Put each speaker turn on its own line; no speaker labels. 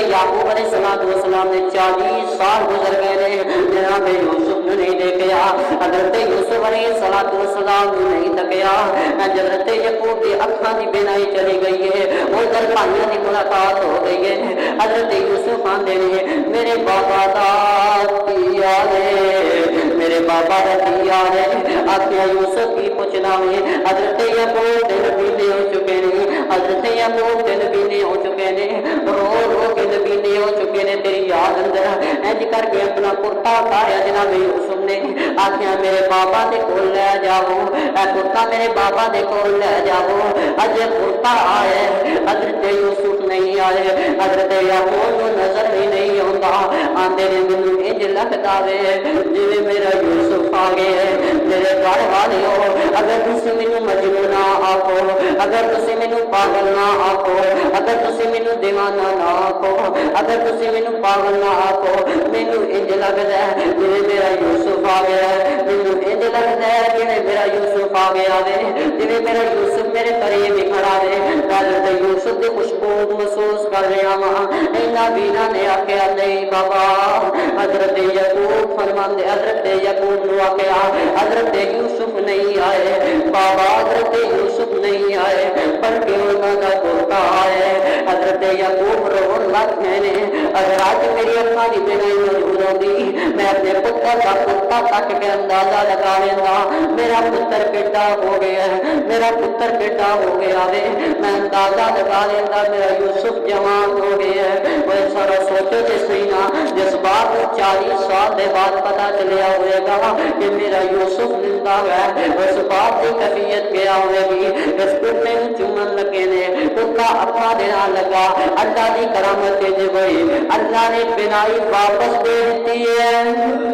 याकूब अलैहिस्सलाम ने 40 साल गुजर गए ने जनाब यूसुफ ने नहीं देखा हजरत यूसुफ अलैहिस्सलाम ने नहीं तकिया हजरत याकूब की अखां की बिनाई चली गई है उधर भाइयों की मुलाकात हो गई है हजरत यूसुफ आंदे ने मेरे बाबा दा पिया ने मेरे बाबा दा पिया ने आखिया यूसुफ की पूछना में हजरत याकूब दिन बीते हो चुके ने हजरत याकूब दिन बीते हो चुके ने रो रो के बीते हो चुके ने तेरी याद अंदर इंज करके अपना कुर्ता उतारिया जनाब यूसुफ ने आखिया मेरे बाबा दे कोल ले जाओ कुर्ता मेरे बाबा दे कोल ले जाओ अज कुर्ता आए हजरत यूसुफ नहीं आए हजरत याकूब को नजर ही नहीं आता आंदे ने मैनू इंज लगदा वे जिवें मेरा यूसुफ आ गया मेरे घर वाले हो अगर तुसी मैनू मजनू ना आखो अगर तुसी मैनू पागल ना आखो अगर तुसी मैनू दीवाना ना आखो अगर तुसी मैनू पागल ना आखो मैनू इंज लगदा है जिवें मेरा यूसुफ आ गया मैनू इंज लगदा है जिवें मेरा यूसुफ आ गया वे जिवें मेरा यूसुफ मेरे करीब ही खड़ा वे हजरत यूसुफ की खुशबू महसूस कर रहा हां इन्हां बीना ने आख्या नहीं बाबा हजरत याकूब फरमांदे हजरत याकूब ने आख्या हजरत यूसुफ नहीं आए बाबा हजरत यूसुफ नहीं आए बल्कि उन्होंने कुर्ता आए हजरत याकूब रोन लग गए अगर आज मेरी अम्मा की बिनाई मौजूद होगी मैं अपने पुत्र का कुर्ता तक के अंदाजा लगा लेना मेरा पुत्र किड्डा हो गया है मेरा पुत्र किड्डा हो गया वे मैं अंदाजा लगा लेना मेरा यूसुफ जवान हो गया है वह सारा सोचो तो सही ना जिस बात को 40 साल के बाद पता चलिया होगा कि मेरा यूसुफ जिंदा है उस बात की कैफियत क्या होगी इस कुत्ते में चुमन लगे ने कुत्ता अपना देना लगा अल्लाह की करामत दे गई अल्लाह ने बिनाई वापस दे दी है